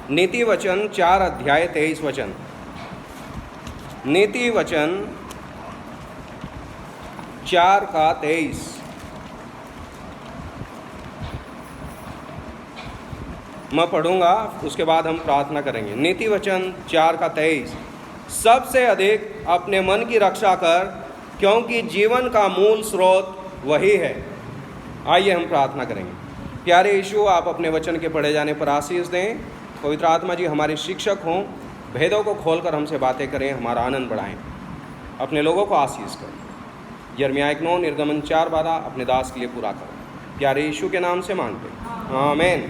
नीति वचन 4 अध्याय 23 वचन। नीति वचन 4 का 23। मैं पढ़ूंगा, उसके बाद हम प्रार्थना करेंगे। नीति वचन 4 का 23। सबसे अधिक अपने मन की रक्षा कर, क्योंकि जीवन का मूल स्रोत वही है। आइए हम प्रार्थना करेंगे। प्यारे यीशु, आप अपने वचन के पढ़े जाने पर आशीष दें। पवित्र आत्मा जी हमारे शिक्षक हों, भेदों को खोलकर हमसे बातें करें, हमारा आनंद बढ़ाएं, अपने लोगों को आशीष करें। यिर्मयाह 1:9 निर्गमन 4:12 अपने दास के लिए पूरा करें। प्यारे यीशु के नाम से मांगते हैं, आमीन।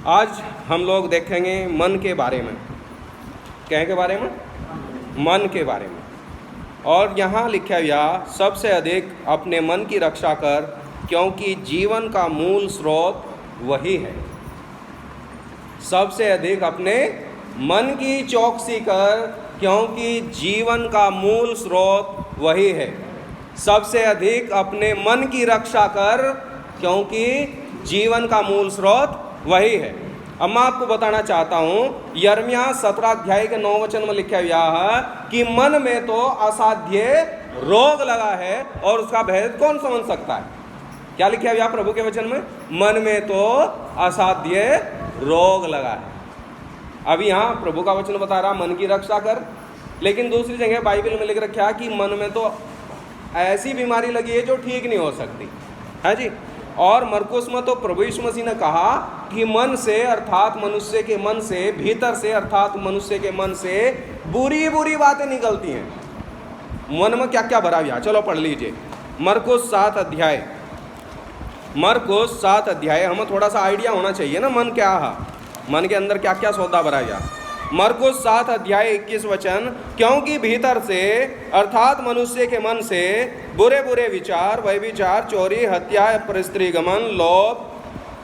आज हम लोग देखेंगे मन के बारे में। क्या के बारे में? मन के बारे में। और यहाँ लिखा गया, सबसे अधिक अपने मन की रक्षा कर, क्योंकि जीवन का मूल स्रोत वही है। सबसे अधिक अपने मन की चौकसी कर, क्योंकि जीवन का मूल स्रोत वही है। सबसे अधिक अपने मन की रक्षा कर, क्योंकि जीवन का मूल स्रोत वही है। अब मैं आपको बताना चाहता हूँ, यिर्मयाह 17 अध्याय के 9 वचन में लिखा गया है कि मन में तो असाध्य रोग लगा है और उसका भेद कौन समझ सकता है। क्या लिखा गया प्रभु के वचन में? मन में तो असाध्य रोग लगा है। अब यहाँ प्रभु का वचन बता रहा मन की रक्षा कर, लेकिन दूसरी जगह बाइबल में लिख रखा कि मन में तो ऐसी बीमारी लगी है जो ठीक नहीं हो सकती है जी। और मरकुस में तो प्रभु यीशु मसीह ने कहा कि मन से अर्थात मनुष्य के मन से, भीतर से अर्थात मनुष्य के मन से बुरी बुरी बातें निकलती हैं। मन में क्या क्या भरा हुआ, चलो पढ़ लीजिए। मरकुस 7 अध्याय, मरकुस 7 अध्याय। हमें थोड़ा सा आइडिया होना चाहिए ना मन क्या है, मन के अंदर क्या क्या सौदा भरा गया। मरकुस 7 अध्याय 21 वचन, क्योंकि भीतर से अर्थात मनुष्य के मन से बुरे बुरे विचार, व्यभिचार, चोरी, हत्या, परस्त्री गमन, लोभ,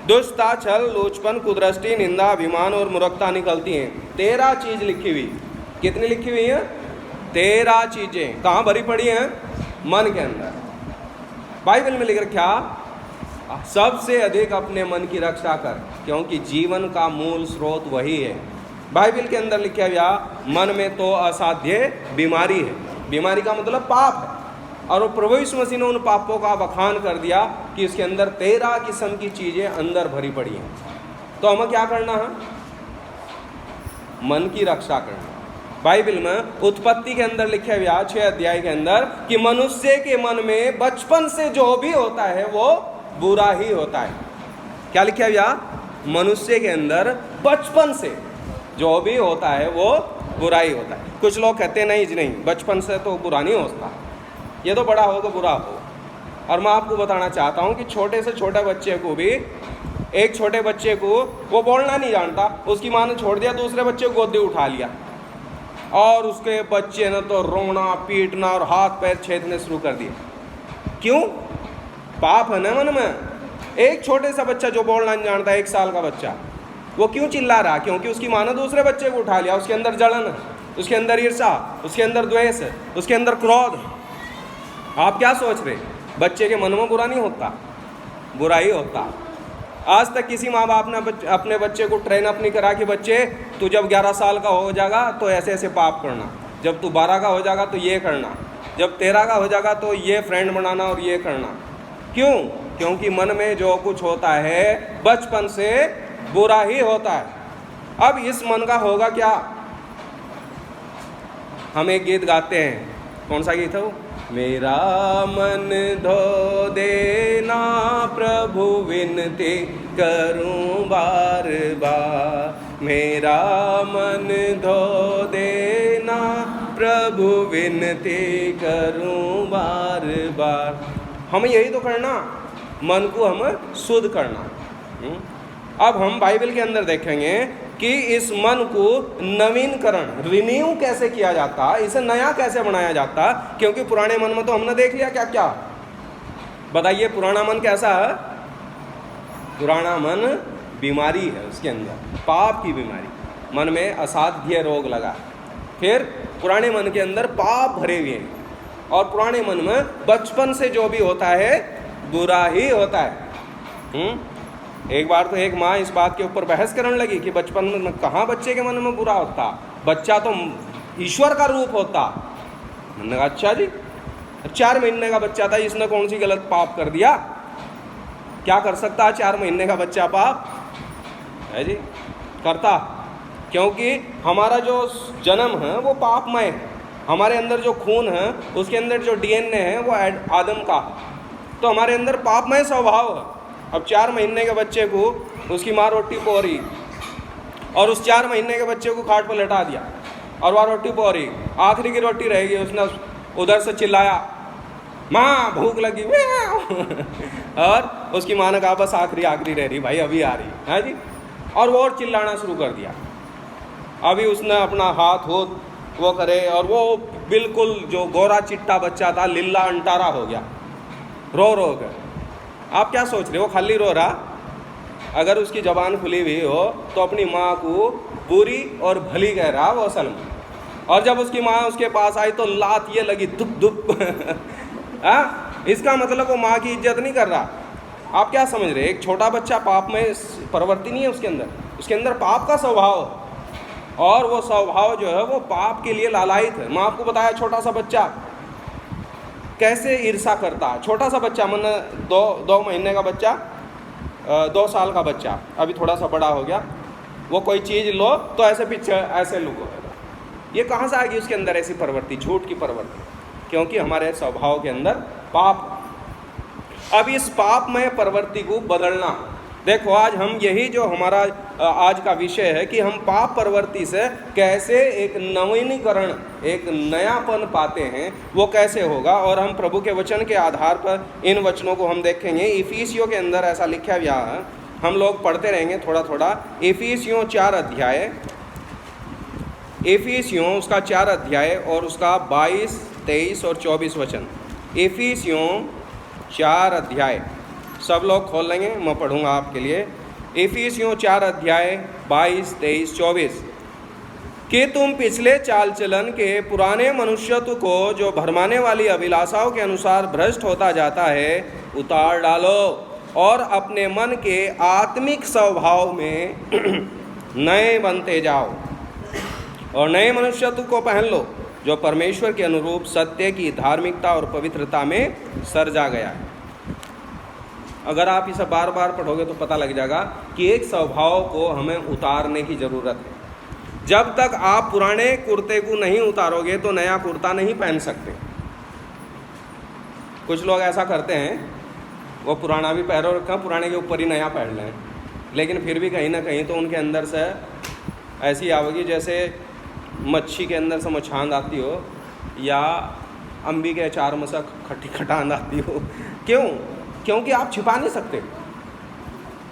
दुष्टता, छल, लूचपन, कुदृष्टि, निंदा, अभिमान और मूर्खता निकलती हैं। 13 चीज लिखी हुई। कितनी लिखी हुई है? 13 चीजें। कहाँ भरी पड़ी हैं? मन के अंदर। बाइबल में लिख रखा, सबसे अधिक अपने मन की रक्षा कर, क्योंकि जीवन का मूल स्रोत वही है। बाइबल के अंदर लिखा गया, मन में तो असाध्य बीमारी है। बीमारी का मतलब पाप है। और वो प्रभु यीशु मसीह ने उन पापों का बखान कर दिया कि इसके अंदर 13 किस्म की चीजें अंदर भरी पड़ी हैं। तो हमें क्या करना है? मन की रक्षा करना। बाइबल में उत्पत्ति के अंदर लिखा गया 6 अध्याय के अंदर कि मनुष्य के मन में बचपन से जो भी होता है वो बुरा ही होता है। क्या लिखा गया? मनुष्य के अंदर बचपन से जो भी होता है वो बुरा ही होता है। कुछ लोग कहते नहीं जी, नहीं बचपन से तो बुरा नहीं होता, ये तो बड़ा हो तो बुरा हो। और मैं आपको बताना चाहता हूँ कि छोटे से छोटे बच्चे को भी, एक छोटे बच्चे को वो बोलना नहीं जानता, उसकी माँ ने छोड़ दिया, दूसरे बच्चे को गोदी उठा लिया और उसके बच्चे ने तो रोना पीटना और हाथ पैर छेदने शुरू कर दिए। क्यों? पाप है ना मन में। एक छोटे सा बच्चा जो बोलना नहीं जानता, 1 साल का बच्चा, वो क्यों चिल्ला रहा? क्योंकि उसकी माँ ने दूसरे बच्चे को उठा लिया। उसके अंदर जलन है, उसके अंदर ईर्ष्या, उसके अंदर द्वेष है, उसके अंदर क्रोध। आप क्या सोच रहे? बच्चे के मन में बुरा नहीं होता, बुरा ही होता। आज तक किसी माँ बाप ने अपने बच्चे को ट्रेन अप नहीं करा कि बच्चे तू जब 11 साल का हो जाएगा तो ऐसे ऐसे पाप करना, जब तू 12 का हो जाएगा तो ये करना, जब 13 का हो जाएगा तो ये फ्रेंड बनाना और ये करना। क्यों? क्योंकि मन में जो कुछ होता है बचपन से बुरा ही होता है। अब इस मन का होगा क्या? हम एक गीत गाते हैं, कौन सा गीत है वो? मेरा मन धो देना प्रभु विनती करूं बार बार, मेरा मन धो देना प्रभु विनती करूं बार बार। हमें यही तो करना, मन को हमें शुद्ध करना। अब हम बाइबल के अंदर देखेंगे कि इस मन को नवीनकरण, रिन्यू कैसे किया जाता, इसे नया कैसे बनाया जाता। क्योंकि पुराने मन में तो हमने देख लिया क्या क्या। बताइए पुराना मन कैसा है? पुराना मन बीमारी है, उसके अंदर पाप की बीमारी, मन में असाध्य रोग लगा। फिर पुराने मन के अंदर पाप भरे हुए हैं और पुराने मन में बचपन से जो भी होता है बुरा ही होता है। एक बार तो एक माँ इस बात के ऊपर बहस करने लगी कि बचपन में कहाँ बच्चे के मन में बुरा होता, बच्चा तो ईश्वर का रूप होता। मैंने कहा अच्छा जी, 4 महीने का बच्चा था, इसने कौन सी गलत पाप कर दिया? क्या कर सकता है 4 महीने का बच्चा पाप? है जी, करता। क्योंकि हमारा जो जन्म है वो पापमय है, हमारे अंदर जो खून है उसके अंदर जो डीएनए है वो आदम का, तो हमारे अंदर पापमय स्वभाव है। अब 4 महीने के बच्चे को उसकी माँ रोटी पो रही और उस 4 महीने के बच्चे को खाट पर लेटा दिया और वह रोटी पो रही, आखिरी की रोटी रहेगी, उसने उधर से चिल्लाया माँ भूख लगी और उसकी माँ ने कहा बस आखिरी रह रही भाई, अभी आ रही है जी, और वो और चिल्लाना शुरू कर दिया। अभी उसने अपना हाथ हो वो करे और वो बिल्कुल जो गोरा चिट्टा बच्चा था लिल्ला अंटारा हो गया, रो कर। आप क्या सोच रहे हो, खाली रो रहा? अगर उसकी ज़बान खुली हुई हो तो अपनी माँ को बुरी और भली कह रहा वो असल में, और जब उसकी माँ उसके पास आई तो लात ये लगी दुप दुप इसका मतलब वो माँ की इज्जत नहीं कर रहा। आप क्या समझ रहे? एक छोटा बच्चा पाप में प्रवृत्ति नहीं है उसके अंदर पाप का स्वभाव है, और वो स्वभाव जो है वो पाप के लिए लालायित है। मैं आपको बताया छोटा सा बच्चा कैसे ईर्षा करता है। छोटा सा बच्चा मैंने 2 महीने का बच्चा, 2 साल का बच्चा, अभी थोड़ा सा बड़ा हो गया, वो कोई चीज़ लो तो ऐसे पीछे ऐसे लुकोगा। ये कहाँ से आ गई उसके अंदर ऐसी प्रवृत्ति, झूठ की प्रवृत्ति? क्योंकि हमारे स्वभाव के अंदर पाप। अब इस पापमय प्रवृत्ति को बदलना, देखो आज हम यही जो हमारा आज का विषय है कि हम पाप प्रवृत्ति से कैसे एक नवीनीकरण, एक नयापन पाते हैं, वो कैसे होगा। और हम प्रभु के वचन के आधार पर इन वचनों को हम देखेंगे। इफिसियों के अंदर ऐसा लिखा गया है, हम लोग पढ़ते रहेंगे थोड़ा थोड़ा। इफिसियों 4 अध्याय, इफिसियों उसका 4 अध्याय और उसका 22, 23 और 24 वचन। इफिसियों 4 अध्याय, सब लोग खोल लेंगे, मैं पढ़ूंगा आपके लिए। इफिसियों 4 अध्याय 22, 23, 24 कि तुम पिछले चाल चलन के पुराने मनुष्यत्व को जो भरमाने वाली अभिलाषाओं के अनुसार भ्रष्ट होता जाता है उतार डालो, और अपने मन के आत्मिक स्वभाव में नए बनते जाओ, और नए मनुष्यत्व को पहन लो जो परमेश्वर के अनुरूप सत्य की धार्मिकता और पवित्रता में सृजा गया है। अगर आप इसे बार बार पढ़ोगे तो पता लग जाएगा कि एक स्वभाव को हमें उतारने की ज़रूरत है। जब तक आप पुराने कुर्ते को नहीं उतारोगे तो नया कुर्ता नहीं पहन सकते। कुछ लोग ऐसा करते हैं, वो पुराना भी पहनो रखा, पुराने के ऊपर ही नया पहन लें, लेकिन फिर भी कहीं ना कहीं तो उनके अंदर से ऐसी आवेगी जैसे मच्छी के अंदर से मछांद आती हो या अम्बी के अचार में से खट्टी खटांद आती हो। क्यों? क्योंकि आप छिपा नहीं सकते।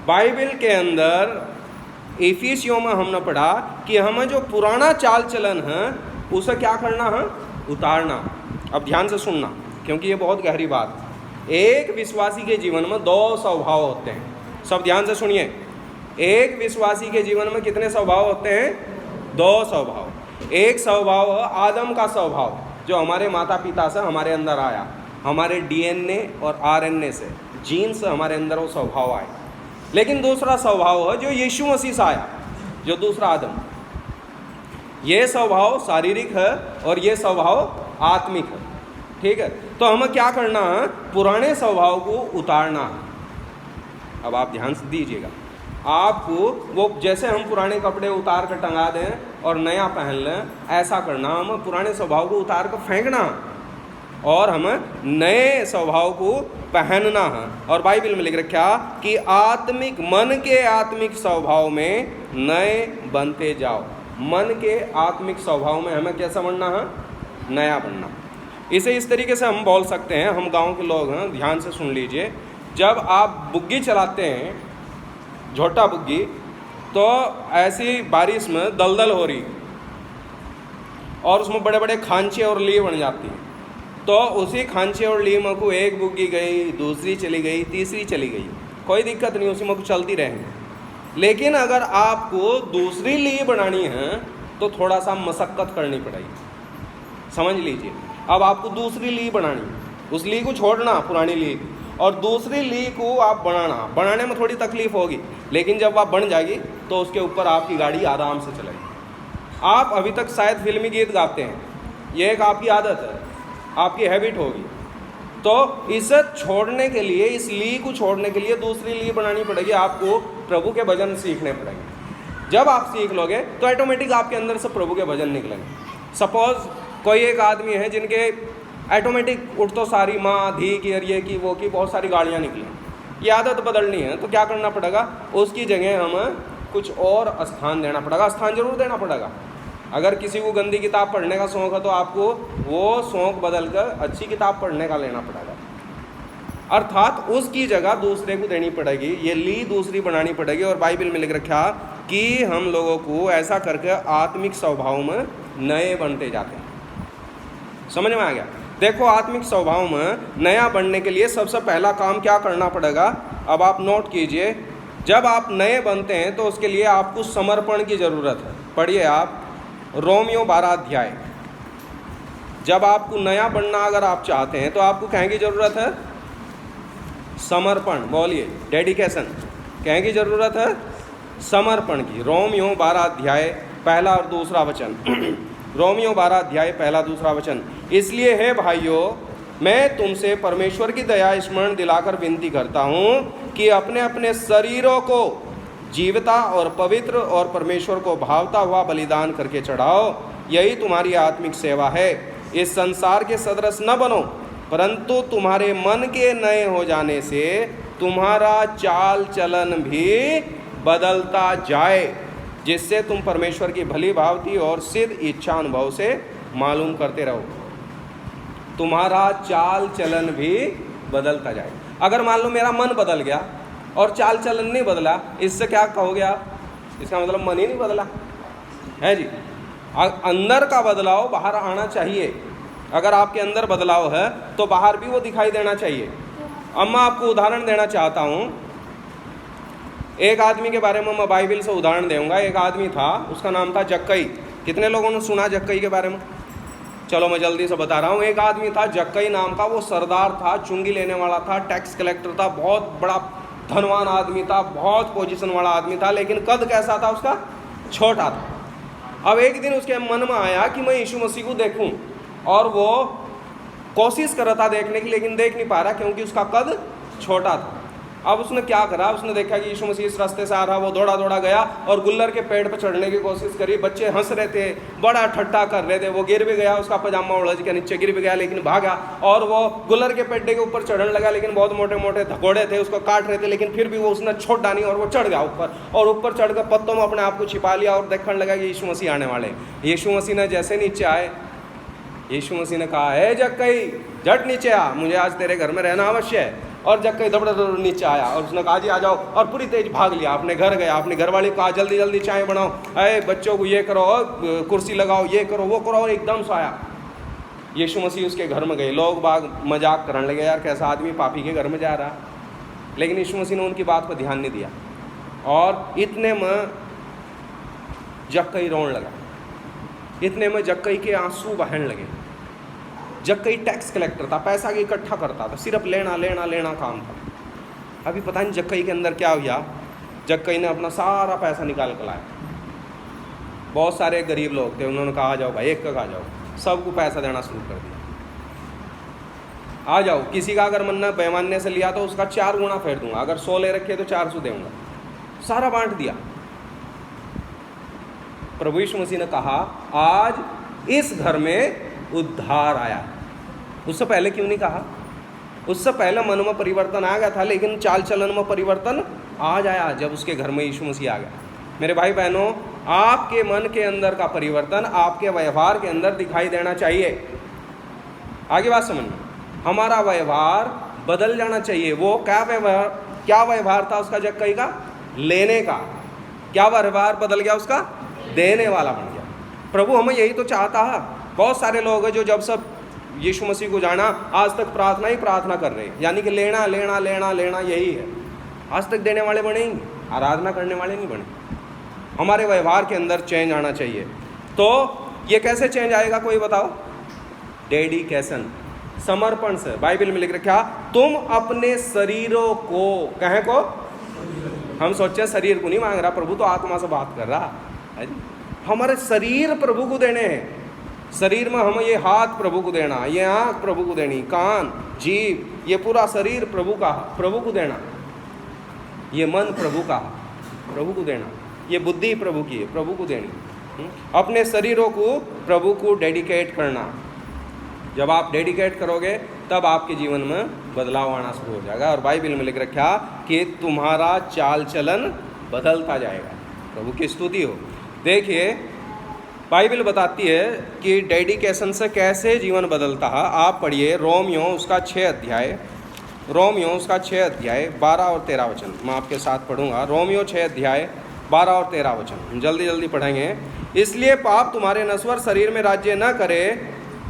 बाइबल के अंदर इफिसियों में हमने पढ़ा कि हमें जो पुराना चाल चलन है उसे क्या करना है? उतारना। अब ध्यान से सुनना, क्योंकि ये बहुत गहरी बात है। एक विश्वासी के जीवन में 2 स्वभाव होते हैं। सब ध्यान से सुनिए। एक विश्वासी के जीवन में कितने स्वभाव होते हैं? 2 स्वभाव। एक स्वभाव है आदम का स्वभाव, जो हमारे माता पिता से हमारे अंदर आया, हमारे डीएनए और आरएनए से, जीन से हमारे अंदर वो स्वभाव आए। लेकिन दूसरा स्वभाव है जो यीशु मसीह से आया, जो दूसरा आदम। ये स्वभाव शारीरिक है और ये स्वभाव आत्मिक है। ठीक है, तो हमें क्या करना है? पुराने स्वभाव को उतारना है। अब आप ध्यान से दीजिएगा, आपको वो जैसे हम पुराने कपड़े उतार कर टंगा दें और नया पहन लें, ऐसा करना। हमें पुराने स्वभाव को उतार कर फेंकना और हमें नए स्वभाव को पहनना है। और बाइबल में लिख रखा कि आत्मिक, मन के आत्मिक स्वभाव में नए बनते जाओ। मन के आत्मिक स्वभाव में हमें कैसा बनना है? नया बनना। इसे इस तरीके से हम बोल सकते हैं, हम गांव के लोग हैं, ध्यान से सुन लीजिए। जब आप बुग्गी चलाते हैं, झोटा बुग्गी, तो ऐसी बारिश में दलदल हो रही और उसमें बड़े बड़े खांचे और ली बन जाती हैं, तो उसी खांचे और ली में को एक बुग्गी गई, दूसरी चली गई, तीसरी चली गई, कोई दिक्कत नहीं, उसी में को चलती रहेंगी। लेकिन अगर आपको दूसरी ली बनानी है तो थोड़ा सा मशक्क़त करनी पड़ेगी। समझ लीजिए, अब आपको दूसरी ली बनानी, उस ली को छोड़ना, पुरानी ली, और दूसरी ली को आप बनाने में थोड़ी तकलीफ होगी, लेकिन जब आप बन जाएगी तो उसके ऊपर आपकी गाड़ी आराम से चलेगी। आप अभी तक शायद फिल्मी गीत गाते हैं, ये एक आपकी आदत है, आपकी हैबिट होगी। तो इसे छोड़ने के लिए, इस ली को छोड़ने के लिए दूसरी ली बनानी पड़ेगी, आपको प्रभु के भजन सीखने पड़ेंगे। जब आप सीख लोगे तो ऑटोमेटिक आपके अंदर से प्रभु के भजन निकलेंगे। सपोज कोई एक आदमी है जिनके ऑटोमेटिक उठ तो सारी माँ धी की और ये की वो की बहुत सारी गाड़ियाँ निकली, ये आदत बदलनी है तो क्या करना पड़ेगा, उसकी जगह हमें कुछ और स्थान देना पड़ेगा, स्थान जरूर देना पड़ेगा। अगर किसी को गंदी किताब पढ़ने का शौक़ है तो आपको वो शौक़ बदल कर अच्छी किताब पढ़ने का लेना पड़ेगा, अर्थात उसकी जगह दूसरे को देनी पड़ेगी, ये ली दूसरी बनानी पड़ेगी। और बाइबल में लिख रखा कि हम लोगों को ऐसा करके आत्मिक स्वभाव में नए बनते जाते हैं। समझ में आ गया? देखो, आत्मिक स्वभाव में नया बनने के लिए सबसे पहला काम क्या करना पड़ेगा, अब आप नोट कीजिए। जब आप नए बनते हैं तो उसके लिए आपको समर्पण की ज़रूरत है। पढ़िए आप रोमियो 12 अध्याय। जब आपको नया बनना अगर आप चाहते हैं तो आपको कहें की ज़रूरत है, समर्पण। बोलिए, डेडिकेशन। कहें की ज़रूरत है, समर्पण की। रोमियो 12 अध्याय पहला और दूसरा वचन। रोमियो 12 अध्याय पहला दूसरा वचन। इसलिए है भाइयों, मैं तुमसे परमेश्वर की दया स्मरण दिलाकर विनती करता हूँ कि अपने अपने शरीरों को जीवता और पवित्र और परमेश्वर को भावता हुआ बलिदान करके चढ़ाओ, यही तुम्हारी आत्मिक सेवा है। इस संसार के सदृश न बनो, परंतु तुम्हारे मन के नए हो जाने से तुम्हारा चाल चलन भी बदलता जाए, जिससे तुम परमेश्वर की भली भावती और सिद्ध इच्छा अनुभव से मालूम करते रहो। तुम्हारा चाल चलन भी बदलता जाए। अगर मान लो मेरा मन बदल गया और चाल चलन नहीं बदला, इससे क्या कहोगे आप? इसका मतलब मन ही नहीं बदला है जी। अंदर का बदलाव बाहर आना चाहिए। अगर आपके अंदर बदलाव है तो बाहर भी वो दिखाई देना चाहिए। अब मैं आपको उदाहरण देना चाहता हूँ। एक आदमी के बारे में मैं बाइबल से उदाहरण दूंगा। एक आदमी था, उसका नाम था जक्कई। कितने लोगों ने सुना जक्कई के बारे में? चलो मैं जल्दी से बता रहा हूँ। एक आदमी था जक्कई नाम का, वो सरदार था, चुंगी लेने वाला था, टैक्स कलेक्टर था, बहुत बड़ा धनवान आदमी था, बहुत पोजीशन वाला आदमी था, लेकिन कद कैसा था उसका? छोटा था। अब एक दिन उसके मन में आया कि मैं यीशु मसीह को देखूं, और वो कोशिश कर रहा था देखने की, लेकिन देख नहीं पा रहा क्योंकि उसका कद छोटा था। अब उसने क्या करा, उसने देखा कि यीशु मसीह इस रास्ते से आ रहा, वो दौड़ा दौड़ा गया और गुल्लर के पेड़ पर चढ़ने की कोशिश करी। बच्चे हंस रहे थे, बड़ा ठट्टा कर रहे थे। वो गिर भी गया, उसका पजामा उलझ के नीचे गिर भी गया, लेकिन भागा। और वो गुल्लर के पेड़ के ऊपर चढ़ने लगा, लेकिन बहुत मोटे मोटे धकोड़े थे, उसको काट रहे थे, लेकिन फिर भी वो उसने छोड़ डाली और वो चढ़ गया ऊपर। और ऊपर चढ़ कर पत्तों में अपने आप को छिपा लिया और देखने लगा कि यीशु मसीह आने वाले। यीशु मसीह ने जैसे नीचे आए, यीशु मसीह ने कहा, है जक्कई, झट नीचे आ, मुझे आज तेरे घर में रहना अवश्य है। और जक्कई दबड़ नीचे आया और उसने कहा, जी आ जाओ। और पूरी तेज भाग लिया, अपने घर गया, अपने घर वाले को कहा, जल्दी जल्दी चाय बनाओ, अरे बच्चों को ये करो, कुर्सी लगाओ, ये करो वो करो, और एकदम से आया। यीशु मसीह उसके घर में गए। लोग बाग मजाक करने लगे, यार कैसा आदमी पापी के घर में जा रहा। लेकिन यीशु मसीह ने उनकी बात पर ध्यान नहीं दिया। और इतने में जक्कई रोने लगा, इतने में जक्कई के आंसू बहने लगे। जक्कई टैक्स कलेक्टर था, पैसा इकट्ठा करता था, सिर्फ लेना लेना लेना काम था। अभी पता नहीं जक्कई के अंदर क्या हुआ, जक्कई ने अपना सारा पैसा निकाल कर लाया। बहुत सारे गरीब लोग थे, उन्होंने कहा, आ जाओ भाई, एक आ जाओ। सबको पैसा देना शुरू कर दिया, आ जाओ। किसी का अगर मन्ना बेईमानने से लिया तो उसका 4 गुना फेर दूंगा, अगर 100 ले रखे तो 400 दूंगा। सारा बांट दिया। प्रभु यीशु मसीह ने कहा, आज इस घर में उद्धार आया। उससे पहले क्यों नहीं कहा? उससे पहले मन में परिवर्तन आ गया था, लेकिन चाल चलन में परिवर्तन आज आया जब उसके घर में यीशु मसीह आ गया। मेरे भाई बहनों, आपके मन के अंदर का परिवर्तन आपके व्यवहार के अंदर दिखाई देना चाहिए। आगे बात समझना, हमारा व्यवहार बदल जाना चाहिए। वो क्या व्यवहार था उसका जक्कई का? लेने का। क्या व्यवहार बदल गया उसका? देने वाला बन गया। प्रभु हमें यही तो चाहता है। बहुत सारे लोग हैं जो जब सब यीशु मसीह को जाना, आज तक प्रार्थना ही प्रार्थना कर रहे हैं, यानी कि लेना लेना लेना लेना यही है। आज तक देने वाले बने ही, आराधना करने वाले नहीं बने। हमारे व्यवहार के अंदर चेंज आना चाहिए। तो ये कैसे चेंज आएगा, कोई बताओ? डेडिकेशन। समर्पण से। बाइबल में लिख रखा तुम अपने शरीरों को, कहे को, हम सोचे शरीर को नहीं मांग रहा, प्रभु तो आत्मा से बात कर रहा है जी। हमारे शरीर प्रभु को देने हैं। शरीर में हम ये हाथ प्रभु को देना, ये आँख प्रभु को देनी, कान, जीभ, ये पूरा शरीर प्रभु का, प्रभु को देना। ये मन प्रभु का, प्रभु को देना। ये बुद्धि प्रभु की है, प्रभु को देनी। अपने शरीरों को प्रभु को डेडिकेट करना। जब आप डेडिकेट करोगे तब आपके जीवन में बदलाव आना शुरू हो जाएगा। और बाइबल में लिख रखा कि तुम्हारा चाल चलन बदलता जाएगा। प्रभु की स्तुति हो। देखिए बाइबल बताती है कि डेडिकेशन से कैसे जीवन बदलता है। आप पढ़िए रोमियो उसका 6 अध्याय, रोमियो उसका 6 अध्याय 12 और 13 वचन मैं आपके साथ पढ़ूंगा। रोमियो 6 अध्याय 12 और 13 वचन जल्दी जल्दी पढ़ेंगे। इसलिए पाप तुम्हारे नश्वर शरीर में राज्य न करे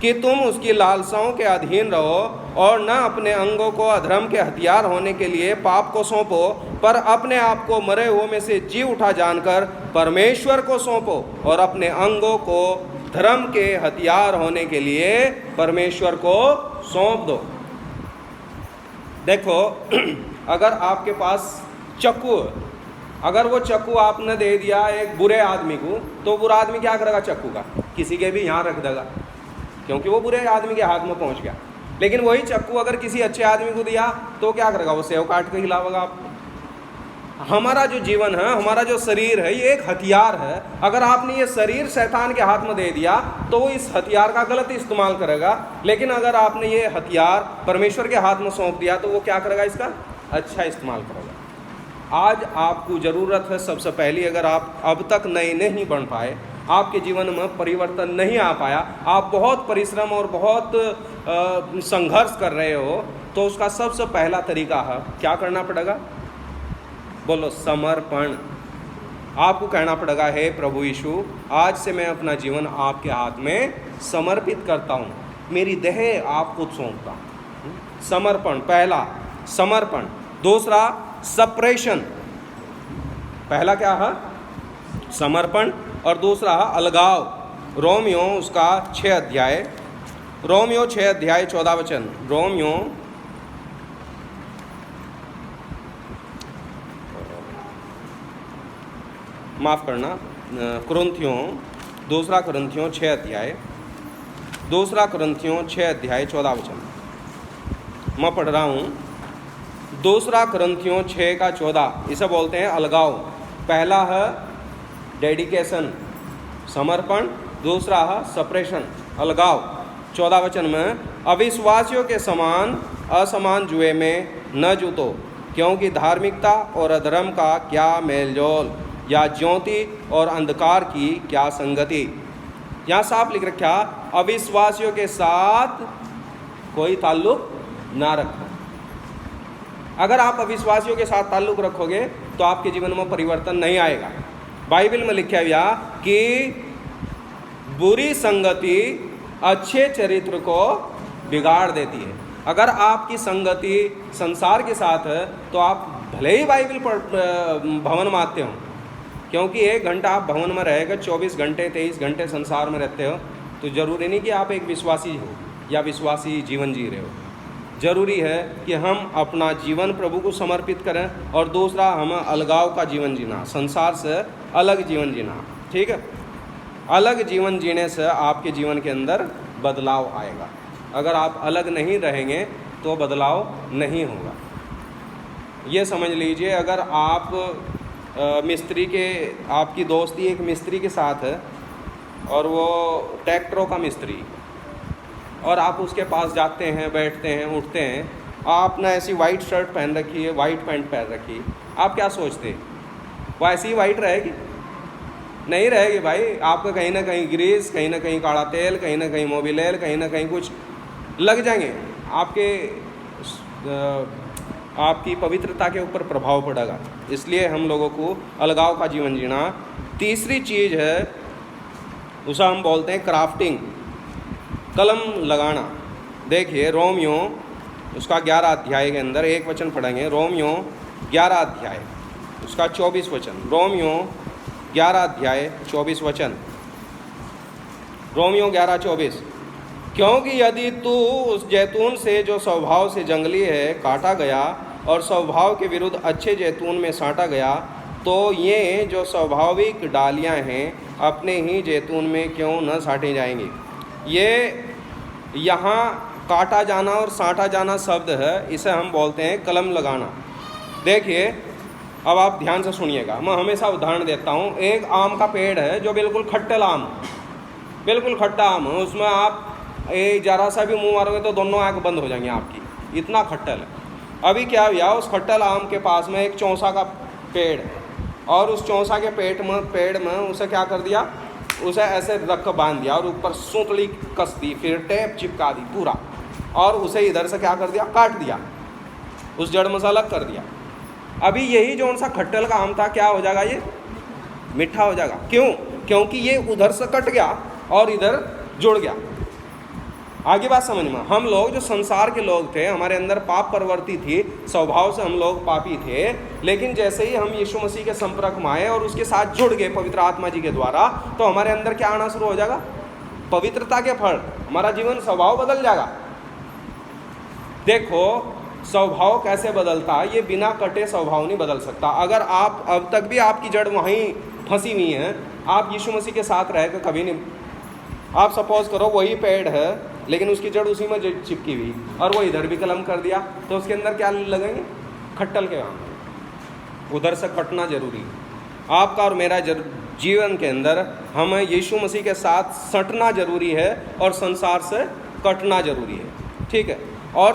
कि तुम उसकी लालसाओं के अधीन रहो, और न अपने अंगों को अधर्म के हथियार होने के लिए पाप को सौंपो, पर अपने आप को मरे हुओं में से जी उठा जानकर परमेश्वर को सौंपो, और अपने अंगों को धर्म के हथियार होने के लिए परमेश्वर को सौंप दो। देखो अगर आपके पास चाकू, अगर वो चाकू आपने दे दिया एक बुरे आदमी को, तो बुरा आदमी क्या करेगा? चाकू का किसी के भी यहाँ रख देगा, क्योंकि वो बुरे आदमी के हाथ में पहुंच गया। लेकिन वही चाकू अगर किसी अच्छे आदमी को दिया तो क्या करेगा? वो सेव काट के खिलावेगा आपको। हमारा जो जीवन है, हमारा जो शरीर है, ये एक हथियार है। अगर आपने ये शरीर शैतान के हाथ में दे दिया तो वो इस हथियार का गलत इस्तेमाल करेगा। लेकिन अगर आपने ये हथियार परमेश्वर के हाथ में सौंप दिया तो वो क्या करेगा? इसका अच्छा इस्तेमाल करेगा। आज आपको ज़रूरत है सबसे पहली, अगर आप अब तक नए नहीं बन पाए, आपके जीवन में परिवर्तन नहीं आ पाया, आप बहुत परिश्रम और बहुत संघर्ष कर रहे हो, तो उसका सबसे पहला तरीका है, क्या करना पड़ेगा? बोलो, समर्पण। आपको कहना पड़ेगा, हे प्रभु यीशु, आज से मैं अपना जीवन आपके हाथ में समर्पित करता हूँ, मेरी देह आपको सौंपता हूँ। समर्पण, पहला समर्पण। दूसरा सेपरेशन। पहला क्या है? समर्पण, और दूसरा है अलगाव। रोमियो उसका 6 अध्याय, रोमियो 6 अध्याय 14 वचन, रोमियो माफ़ करना, कुरिन्थियों, दूसरा कुरिन्थियों 6 अध्याय, दूसरा कुरिन्थियों 6 अध्याय 14 वचन मैं पढ़ रहा हूँ। दूसरा कुरिन्थियों 6 का 14, इसे बोलते हैं अलगाव। पहला है डेडिकेशन, समर्पण, दूसरा है सेपरेशन, अलगाव। 14 वचन में, अविश्वासियों के समान असमान जुए में न जुतो, क्योंकि धार्मिकता और अधर्म का क्या मेलजोल, या ज्योति और अंधकार की क्या संगति। यहाँ साफ लिख रखा, अविश्वासियों के साथ कोई ताल्लुक ना रखो। अगर आप अविश्वासियों के साथ ताल्लुक रखोगे तो आपके जीवन में परिवर्तन नहीं आएगा। बाइबल में लिखा हुआ कि बुरी संगति अच्छे चरित्र को बिगाड़ देती है। अगर आपकी संगति संसार के साथ है तो आप भले ही बाइबल भवन में आते हो, क्योंकि 1 घंटा आप भवन में रहेगा, 24 घंटे 23 घंटे संसार में रहते हो, तो ज़रूरी नहीं कि आप एक विश्वासी हो या विश्वासी जीवन जी रहे हो। ज़रूरी है कि हम अपना जीवन प्रभु को समर्पित करें, और दूसरा हमें अलगाव का जीवन जीना, संसार से अलग जीवन जीना। ठीक है? अलग जीवन जीने से आपके जीवन के अंदर बदलाव आएगा। अगर आप अलग नहीं रहेंगे तो बदलाव नहीं होगा। ये समझ लीजिए, अगर आप मिस्त्री के, आपकी दोस्ती एक मिस्त्री के साथ है और वो ट्रैक्टरों का मिस्त्री, और आप उसके पास जाते हैं, बैठते हैं, उठते हैं, आपने ऐसी वाइट शर्ट पहन रखी है, वाइट पैंट पहन रखी है, आप क्या सोचते हैं? वो ऐसी ही वाइट रहेगी? नहीं रहेगी भाई। आपका कहीं ना कहीं ग्रीस, कहीं ना कहीं काला तेल, कहीं ना कहीं मोबिल, कहीं ना कहीं कुछ लग जाएंगे, आपकी पवित्रता के ऊपर प्रभाव पड़ेगा। इसलिए हम लोगों को अलगाव का जीवन जीना। तीसरी चीज़ है, उसे हम बोलते हैं क्राफ्टिंग, कलम लगाना। देखिए रोमियो उसका 11 अध्याय के अंदर एक वचन पढ़ेंगे, रोमियो 11 अध्याय उसका 24 वचन, रोमियो 11 अध्याय 24 वचन, रोमियो 11:24। क्योंकि यदि तू उस जैतून से जो स्वभाव से जंगली है काटा गया और स्वभाव के विरुद्ध अच्छे जैतून में साटा गया, तो ये जो स्वाभाविक डालियां हैं अपने ही जैतून में क्यों न साटे जाएंगे। ये यहाँ काटा जाना और साटा जाना शब्द है, इसे हम बोलते हैं कलम लगाना। देखिए, अब आप ध्यान से सुनिएगा, मैं हमेशा उदाहरण देता हूँ। एक आम का पेड़ है जो बिल्कुल खट्टल आम, बिल्कुल खट्टा आम है, उसमें आप जरा सा भी मुंह मारोगे तो दोनों आँख बंद हो जाएंगी आपकी, इतना खट्टल है। अभी क्या हुआ, उस खट्टल आम के पास में एक चौंसा का पेड़ है और उस चौंसा के पेड़ में उसे क्या कर दिया, उसे ऐसे रख बांध दिया और ऊपर सूतली कस दी, फिर टेप चिपका दी पूरा, और उसे इधर से क्या कर दिया, काट दिया, उस जड़ में से अलग कर दिया। अभी यही जो सा खट्टल का आम था क्या हो जाएगा, ये मीठा हो जाएगा। क्यों? क्योंकि ये उधर से कट गया और इधर जुड़ गया। आगे बात समझ में। हम लोग जो संसार के लोग थे, हमारे अंदर पाप प्रवृत्ति थी, स्वभाव से हम लोग पापी थे, लेकिन जैसे ही हम यीशु मसीह के संपर्क में आए और उसके साथ जुड़ गए पवित्र आत्मा जी के द्वारा, तो हमारे अंदर क्या आना शुरू हो जाएगा, पवित्रता के फल, हमारा जीवन स्वभाव बदल जाएगा। देखो स्वभाव कैसे बदलता है, ये बिना कटे स्वभाव नहीं बदल सकता। अगर आप अब तक भी आपकी जड़ वहीं फंसी हुई है, आप यीशु मसीह के साथ रह कर कभी नहीं, आप सपोज करो वही पेड़ है लेकिन उसकी जड़ उसी में चिपकी हुई और वो इधर भी कलम कर दिया, तो उसके अंदर क्या लगेंगे, खट्टल के आम। उधर से कटना जरूरी है। आपका और मेरा जीवन के अंदर हमें यीशु मसीह के साथ सटना जरूरी है और संसार से कटना जरूरी है, ठीक है। और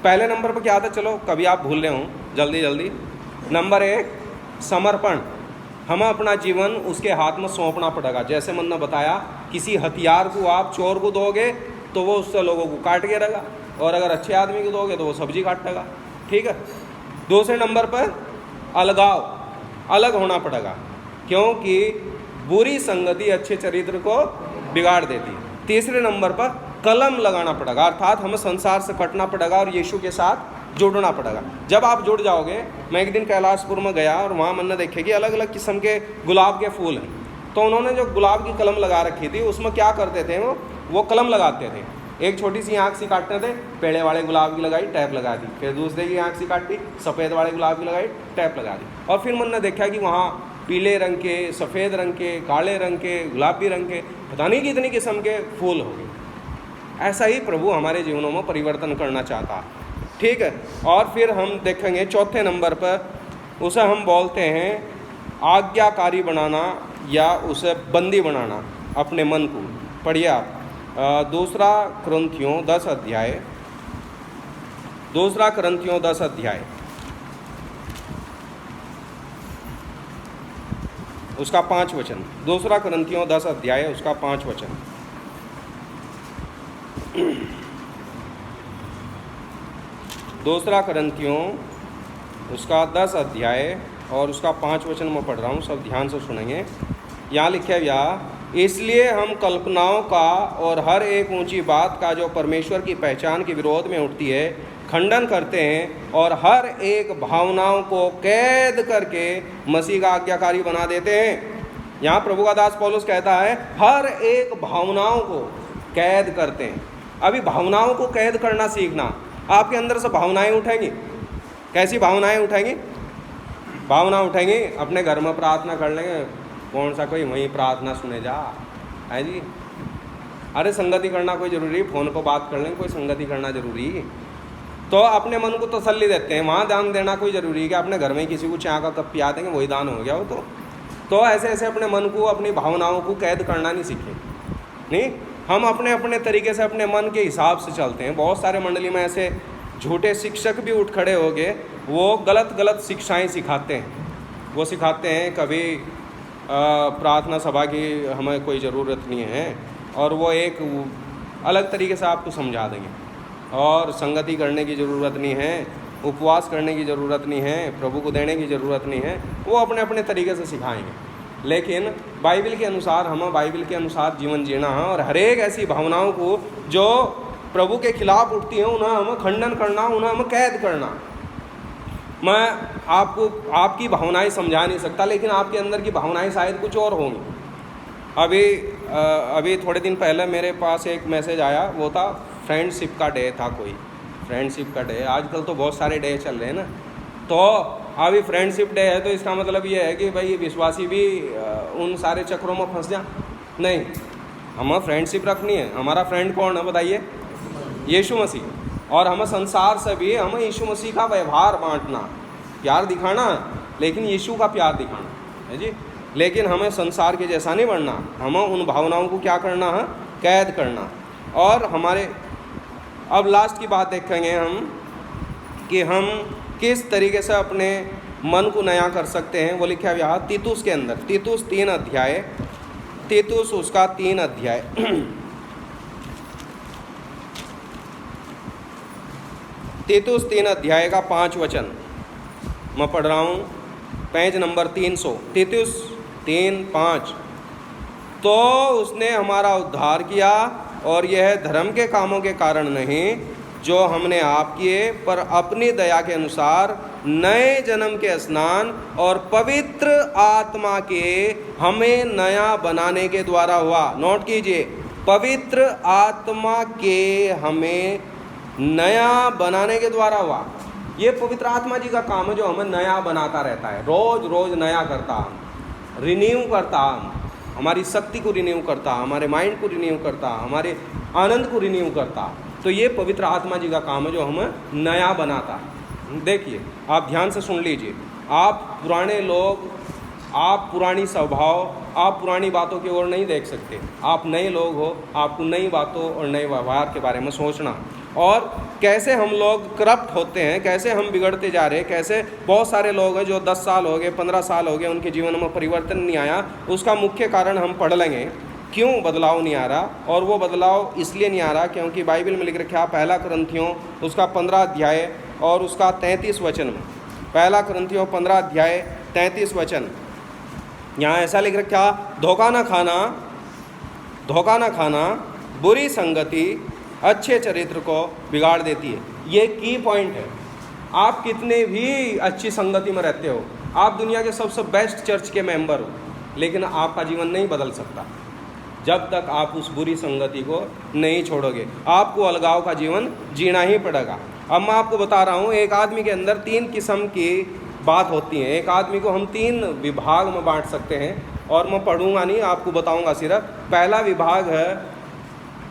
पहले नंबर पर क्या था, चलो कभी आप भूल रहे हो, जल्दी जल्दी। नंबर 1 समर्पण। हमें अपना जीवन उसके हाथ में सौंपना पड़ेगा। जैसे मैंने बताया, किसी हथियार को आप चोर को दोगे तो वो उससे लोगों को काट के रहेगा, और अगर अच्छे आदमी को दोगे तो वो सब्जी काटेगा, ठीक है। दूसरे नंबर पर अलगाव, अलग होना पड़ेगा, क्योंकि बुरी संगति अच्छे चरित्र को बिगाड़ देती है। तीसरे नंबर पर कलम लगाना पड़ेगा, अर्थात हमें संसार से कटना पड़ेगा और यीशु के साथ जुड़ना पड़ेगा। जब आप जुड़ जाओगे, मैं एक दिन कैलाशपुर में गया और वहाँ मैंने देखे कि अलग अलग किस्म के गुलाब के फूल हैं, तो उन्होंने जो गुलाब की कलम लगा रखी थी उसमें क्या करते थे, वो कलम लगाते थे। एक छोटी सी आँख सी काटते थे, पेड़े वाले गुलाब की लगाई, टैप लगा दी, फिर दूसरे की आँख सी काटी, सफ़ेद वाले गुलाब की लगाई, टैप लगा दी। और फिर मैंने देखा कि वहाँ पीले रंग के, सफ़ेद रंग के, काले रंग के, गुलाबी रंग के, पता नहीं कितनी किस्म के फूल हो गए। ऐसा ही प्रभु हमारे जीवनों में परिवर्तन करना चाहता है, ठीक है। और फिर हम देखेंगे चौथे नंबर पर, उसे हम बोलते हैं आज्ञाकारी बनाना या उसे बंदी बनाना अपने मन को। पढ़िए आप 2 कुरिन्थियों 10 अध्याय, 2 कुरिन्थियों 10 अध्याय उसका 5 वचन। 2 कुरिन्थियों 10 अध्याय उसका 5 वचन। 2 कुरिन्थियों उसका 10 अध्याय और उसका 5 वचन मैं पढ़ रहा हूँ, सब ध्यान से सुनेंगे। यहाँ लिखे या इसलिए हम कल्पनाओं का और हर एक ऊंची बात का जो परमेश्वर की पहचान के विरोध में उठती है खंडन करते हैं, और हर एक भावनाओं को कैद करके मसीह का आज्ञाकारी बना देते हैं। यहाँ प्रभु का दास पौलुस कहता है हर एक भावनाओं को कैद करते हैं। अभी भावनाओं को कैद करना सीखना। आपके अंदर से भावनाएं उठेंगी। कैसी भावनाएं उठेंगी? भावना उठेंगी, अपने घर में प्रार्थना कर लेंगे, कौन सा कोई वहीं प्रार्थना सुने जा, है जी। अरे संगति करना कोई ज़रूरी, फ़ोन पर बात कर लेंगे, कोई संगति करना ज़रूरी। तो अपने मन को तसल्ली देते हैं, वहाँ दान देना कोई ज़रूरी है कि अपने घर में किसी को चाय का कप पिया देंगे, वही दान हो गया वो। तो ऐसे ऐसे अपने मन को, अपनी भावनाओं को कैद करना नहीं सीखे। नहीं, हम अपने अपने तरीके से अपने मन के हिसाब से चलते हैं। बहुत सारे मंडली में ऐसे झूठे शिक्षक भी उठ खड़े हो गए, वो गलत गलत शिक्षाएं सिखाते हैं। वो सिखाते हैं कभी प्रार्थना सभा की हमें कोई ज़रूरत नहीं है, और वो एक अलग तरीके से आपको समझा देंगे, और संगति करने की ज़रूरत नहीं है, उपवास करने की ज़रूरत नहीं है, प्रभु को देने की ज़रूरत नहीं है। वो अपने अपने तरीके से सिखाएंगे। लेकिन बाइबल के अनुसार हमें बाइबल के अनुसार जीवन जीना है, और हर एक ऐसी भावनाओं को जो प्रभु के खिलाफ उठती हैं उन्हें हमें खंडन करना, उन्हें हमें कैद करना। मैं आपको आपकी भावनाएं समझा नहीं सकता, लेकिन आपके अंदर की भावनाएं शायद कुछ और होंगी। अभी थोड़े दिन पहले मेरे पास एक मैसेज आया, वो था फ्रेंडशिप का डे था, कोई फ्रेंडशिप का डे। आजकल तो बहुत सारे डे चल रहे हैं ना, तो अभी फ्रेंडशिप डे है तो इसका मतलब ये है कि भाई विश्वासी भी उन सारे चक्रों में फंस जा। नहीं, हमें फ्रेंडशिप रखनी है। हमारा फ्रेंड कौन है बताइए? यीशु मसीह। और हमें संसार से भी हमें यीशु मसीह का व्यवहार बांटना, प्यार दिखाना, लेकिन यीशु का प्यार दिखाना है जी। लेकिन हमें संसार के जैसा नहीं बनना, हमें उन भावनाओं को क्या करना है? कैद करना। और हमारे अब लास्ट की बात देखेंगे हम कि हम किस तरीके से अपने मन को नया कर सकते हैं। वो लिखा है यहाँ तीतुस के अंदर, तीतुस 3 अध्याय, तीतुस उसका 3 अध्याय तीतुस 3 अध्याय का 5 वचन मैं पढ़ रहा हूँ, पेज नंबर 300, तीतुस 3:5। तो उसने हमारा उद्धार किया और यह धर्म के कामों के कारण नहीं जो हमने आप किए, पर अपनी दया के अनुसार नए जन्म के स्नान और पवित्र आत्मा के हमें नया बनाने के द्वारा हुआ। नोट कीजिए, पवित्र आत्मा के हमें नया बनाने के द्वारा हुआ। ये पवित्र आत्मा जी का काम है जो हमें नया बनाता रहता है, रोज रोज नया करता, रिन्यू करता, हमारी शक्ति को रिन्यू करता, हमारे माइंड को रिन्यू करता, हमारे आनंद को रिन्यू करता। तो ये पवित्र आत्मा जी का काम है जो हमें नया बनाता। देखिए, आप ध्यान से सुन लीजिए। आप पुराने लोग, आप पुरानी स्वभाव, आप पुरानी बातों की ओर नहीं देख सकते। आप नए लोग हो, आपको नई बातों और नए व्यवहार के बारे में सोचना। और कैसे हम लोग करप्ट होते हैं, कैसे हम बिगड़ते जा रहे हैं, कैसे बहुत सारे लोग हैं जो 10 साल हो गए, 15 साल हो गए, उनके जीवन में परिवर्तन नहीं आया। उसका मुख्य कारण हम पढ़ लेंगे, क्यों बदलाव नहीं आ रहा। और वो बदलाव इसलिए नहीं आ रहा क्योंकि बाइबल में लिख रखा है, 1 कुरिन्थियों उसका 15 अध्याय और उसका 33 वचन में, 1 कुरिन्थियों 15 अध्याय 33 वचन, यहाँ ऐसा लिख रखा, धोखा न खाना बुरी संगति अच्छे चरित्र को बिगाड़ देती है। ये की पॉइंट है। आप कितने भी अच्छी संगति में रहते हो, आप दुनिया के सबसे बेस्ट चर्च के मेंबर हो, लेकिन आपका जीवन नहीं बदल सकता जब तक आप उस बुरी संगति को नहीं छोड़ोगे। आपको अलगाव का जीवन जीना ही पड़ेगा। अब मैं आपको बता रहा हूँ, एक आदमी के अंदर 3 किस्म की बात होती है। एक आदमी को हम 3 विभाग में बांट सकते हैं, और मैं पढ़ूंगा नहीं, आपको बताऊंगा सिर्फ। पहला विभाग है,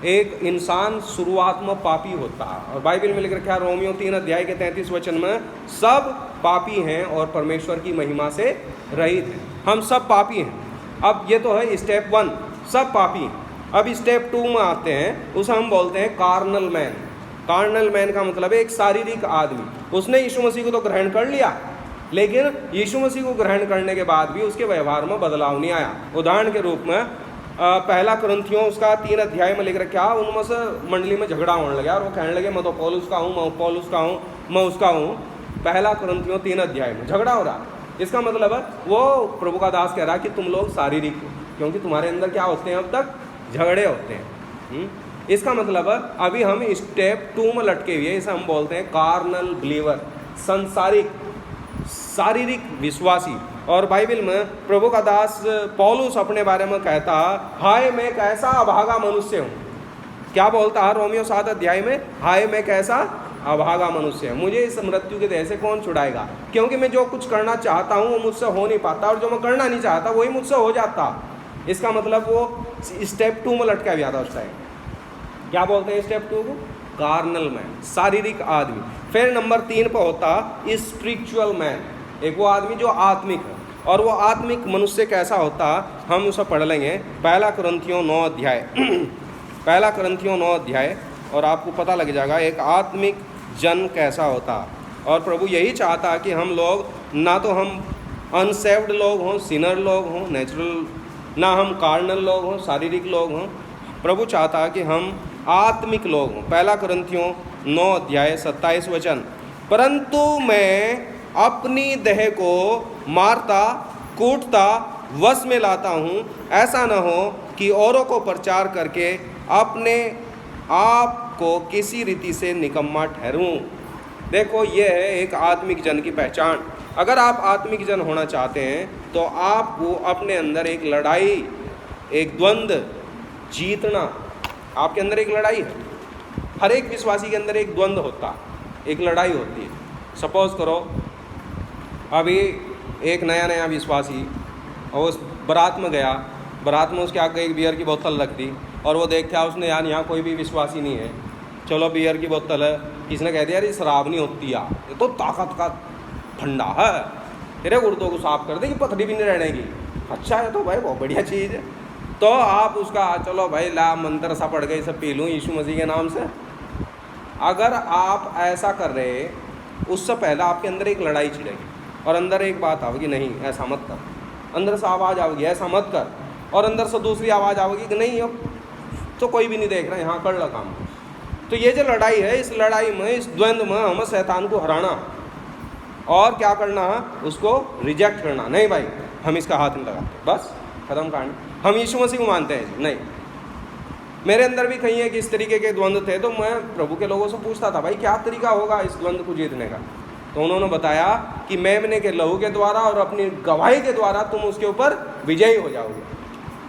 एक इंसान शुरुआत में पापी होता है, और बाइबल में लिख रखा है रोमियो 3 अध्याय के 33 वचन में, सब पापी हैं और परमेश्वर की महिमा से रहित हैं। हम सब पापी हैं। अब ये तो है स्टेप 1, सब पापी हैं। अब स्टेप 2 में आते हैं, उसे हम बोलते हैं कार्नल मैन। कार्नल मैन का मतलब है एक शारीरिक आदमी। उसने यीशु मसीह को तो ग्रहण कर लिया, लेकिन यीशु मसीह को ग्रहण करने के बाद भी उसके व्यवहार में बदलाव नहीं आया। उदाहरण के रूप में 1 कुरिन्थियों उसका 3 अध्याय में लिख रखा, उनमें से मंडली में झगड़ा होने लगा और वो कहने लगे, मैं तो पौलुस का हूँ, मैं पौलुस का हूँ, मैं उसका हूँ। 1 कुरिन्थियों 3 अध्याय में झगड़ा हो रहा। इसका मतलब है वो प्रभु का दास कह रहा कि तुम लोग शारीरिक हो, क्योंकि तुम्हारे अंदर क्या होते हैं, अब तक झगड़े होते हैं। इसका मतलब है अभी हम स्टेप 2 में लटके हुए, इसे हम बोलते हैं कार्नल बिलीवर, संसारिक शारीरिक विश्वासी। और बाइबल में प्रभु का दास पौलुस अपने बारे में कहता, हाय मैं कैसा अभागा मनुष्य हूँ। क्या बोलता है रोमियो 7 अध्याय में, हाय मैं कैसा अभागा मनुष्य हूँ, मुझे इस मृत्यु के देह से कौन छुड़ाएगा। क्योंकि मैं जो कुछ करना चाहता हूँ वो मुझसे हो नहीं पाता, और जो मैं करना नहीं चाहता वही मुझसे हो जाता। इसका मतलब वो स्टेप 2 में लटका गया था उस टाइम। क्या बोलते हैं स्टेप 2 को? कार्नल मैन, शारीरिक आदमी। फिर नंबर 3 पर होता स्पिरिचुअल मैन, एक वो आदमी जो आत्मिक है। और वो आत्मिक मनुष्य कैसा होता, हम उसे पढ़ लेंगे 1 कुरिन्थियों 9 अध्याय 1 कुरिन्थियों 9 अध्याय, और आपको पता लग जाएगा एक आत्मिक जन कैसा होता। और प्रभु यही चाहता कि हम लोग, ना तो हम अनसेव्ड लोग हों, सिनर लोग हों, नेचुरल, ना हम कार्नल लोग हों, शारीरिक लोग हों। प्रभु चाहता कि हम आत्मिक लोग हों। 1 कुरिन्थियों 9 अध्याय 27 वचन, परंतु मैं अपनी देह को मारता कूटता वश में लाता हूँ, ऐसा न हो कि औरों को प्रचार करके अपने आप को किसी रीति से निकम्मा ठहरूं। देखो, ये है एक आत्मिक जन की पहचान। अगर आप आत्मिक जन होना चाहते हैं तो आपको अपने अंदर एक लड़ाई एक द्वंद्व जीतना, आपके अंदर एक लड़ाई है। हर एक विश्वासी के अंदर एक द्वंद्व होता, एक लड़ाई होती है। सपोज करो अभी एक नया नया विश्वासी और उस बारात में गया, बारात में उसके आगे एक बियर की बोतल रख दी और वो देखता है उसने, यार यहाँ कोई भी विश्वासी नहीं है, चलो बियर की बोतल है, किसी ने कह दिया यार ये शराब नहीं होती यार, ये तो ताकत का ठंडा है, तेरे गुर्दों को साफ कर देगी, पथरी भी नहीं रहनेगी। अच्छा है तो भाई बहुत बढ़िया चीज़ है। तो आप उसका चलो भाई ला मंत्र सा पढ़ गए सब पी लूँ यीशु मसीह के नाम से। अगर आप ऐसा कर रहे, उससे पहले आपके अंदर एक लड़ाई छिड़ेगी और अंदर एक बात आवेगी, नहीं ऐसा मत कर। अंदर से आवाज़ आवेगी ऐसा मत कर, और अंदर से दूसरी आवाज़ आवेगी कि नहीं अब तो कोई भी नहीं देख रहा, यहाँ कर ला काम। तो ये जो लड़ाई है, इस लड़ाई में, इस द्वंद्व में हमें शैतान को हराना और क्या करना है, उसको रिजेक्ट करना। नहीं भाई हम इसका हाथ नहीं लगाते, बस खत्म कहानी। हम यीशु मसीह को मानते हैं, नहीं। मेरे अंदर भी कहीं एक इस तरीके के द्वंद्व थे, तो मैं प्रभु के लोगों से पूछता था भाई क्या तरीका होगा इस द्वंद्व को जीतने का। तो उन्होंने बताया कि मेमने के लहू के द्वारा और अपनी गवाही के द्वारा तुम उसके ऊपर विजयी हो जाओगे।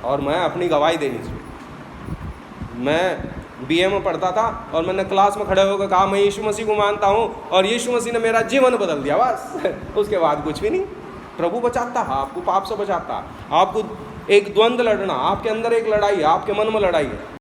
और मैं अपनी गवाही देनी चाहिए। मैं बीए में पढ़ता था और मैंने क्लास में खड़े होकर कहा मैं यीशु मसीह को मानता हूँ और यीशु मसीह ने मेरा जीवन बदल दिया, बस। उसके बाद कुछ भी नहीं। प्रभु बचाता है आपको, पाप से बचाता है आपको। एक द्वंद्व लड़ना, आपके अंदर एक लड़ाई है, आपके मन में लड़ाई है।